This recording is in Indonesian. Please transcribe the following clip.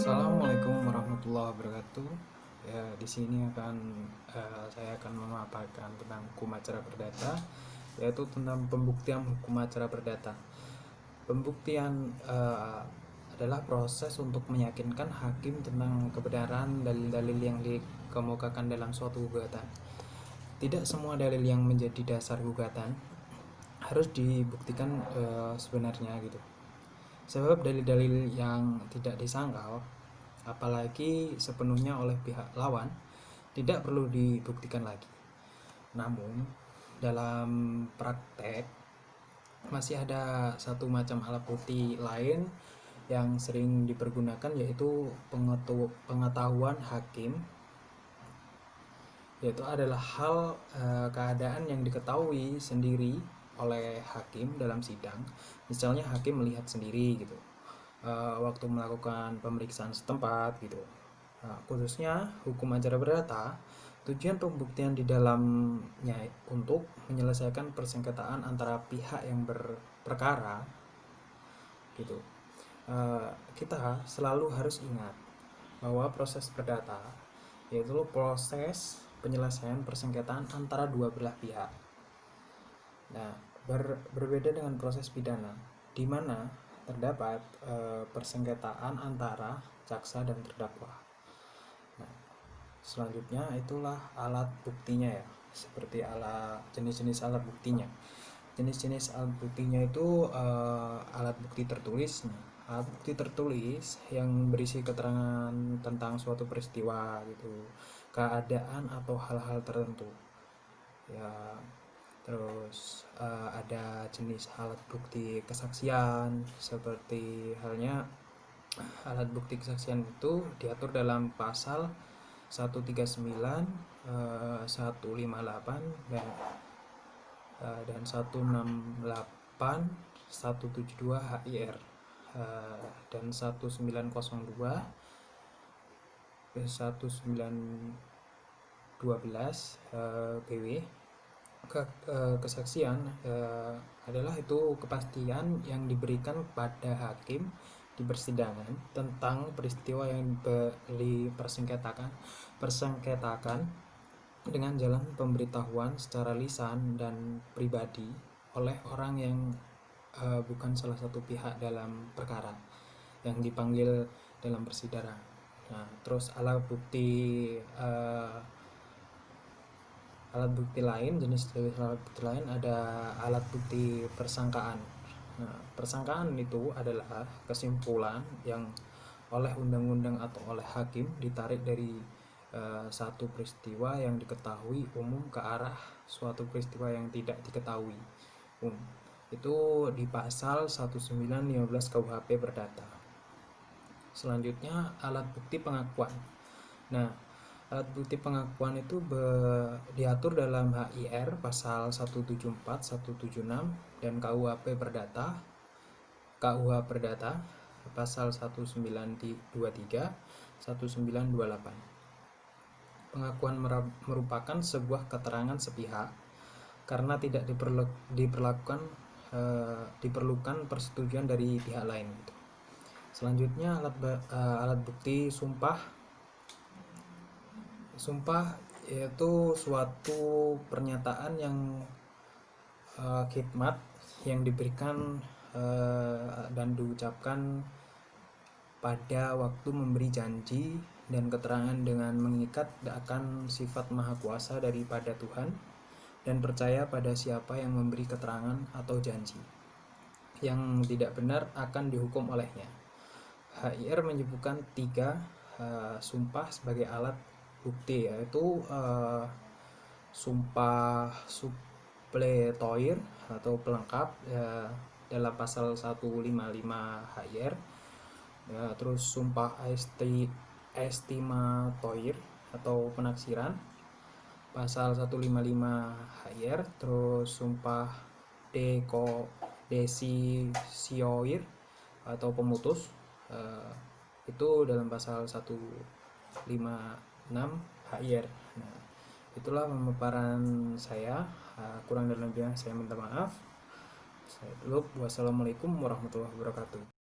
Assalamualaikum warahmatullahi wabarakatuh. Ya, di sini saya akan memaparkan tentang hukum acara perdata, yaitu tentang pembuktian hukum acara perdata. Pembuktian adalah proses untuk meyakinkan hakim tentang kebenaran dalil-dalil yang dikemukakan dalam suatu gugatan. Tidak semua dalil yang menjadi dasar gugatan harus dibuktikan sebenarnya gitu. Sebab dalil-dalil yang tidak disangkal, apalagi sepenuhnya oleh pihak lawan, tidak perlu dibuktikan lagi. Namun, dalam praktek masih ada satu macam alat bukti lain yang sering dipergunakan, yaitu pengetahuan hakim, yaitu adalah hal keadaan yang diketahui sendiri oleh hakim dalam sidang. Misalnya hakim melihat sendiri gitu waktu melakukan pemeriksaan setempat gitu. Khususnya hukum acara perdata, tujuan pembuktian di dalamnya untuk menyelesaikan persengketaan antara pihak yang berperkara gitu. Kita selalu harus ingat bahwa proses perdata yaitu proses penyelesaian persengketaan antara dua belah pihak. Nah, berbeda dengan proses pidana, di mana terdapat persengketaan antara jaksa dan terdakwa. Nah, selanjutnya itulah alat buktinya ya, seperti jenis-jenis alat buktinya. Jenis-jenis alat buktinya itu alat bukti tertulis. Alat bukti tertulis yang berisi keterangan tentang suatu peristiwa gitu, keadaan atau hal-hal tertentu. Ya, terus ada jenis alat bukti kesaksian, seperti halnya alat bukti kesaksian itu diatur dalam pasal 139, 158 dan 168, 172 HIR dan 1902, 1912 BW. Kesaksian adalah itu kepastian yang diberikan pada hakim di persidangan tentang peristiwa yang persengketakan dengan jalan pemberitahuan secara lisan dan pribadi oleh orang yang bukan salah satu pihak dalam perkara yang dipanggil dalam persidangan. Nah, terus alat bukti lain, jenis alat bukti lain ada alat bukti persangkaan. Nah, persangkaan itu adalah kesimpulan yang oleh undang-undang atau oleh hakim ditarik dari satu peristiwa yang diketahui umum ke arah suatu peristiwa yang tidak diketahui umum. Itu di pasal 1915 KUHP Perdata. Selanjutnya alat bukti pengakuan. Nah, alat bukti pengakuan itu diatur dalam HIR pasal 174, 176 dan KUHP Perdata pasal 1923, 1928. Pengakuan merupakan sebuah keterangan sepihak karena tidak diperlukan persetujuan dari pihak lain gitu. Selanjutnya alat bukti sumpah yaitu suatu pernyataan yang khidmat yang diberikan dan diucapkan pada waktu memberi janji dan keterangan dengan mengikat akan sifat maha kuasa daripada Tuhan dan percaya pada siapa yang memberi keterangan atau janji yang tidak benar akan dihukum olehnya. HIR menyebutkan 3 sumpah sebagai alat bukti, yaitu sumpah supletoir atau pelengkap dalam pasal 155 HIR, terus sumpah estimatoir atau penaksiran pasal 155 HIR, terus sumpah desisioir atau pemutus itu dalam pasal 156 HIR. Nah, itulah pemaparan saya. Kurang dan lebihnya saya minta maaf. Wassalamualaikum warahmatullahi wabarakatuh.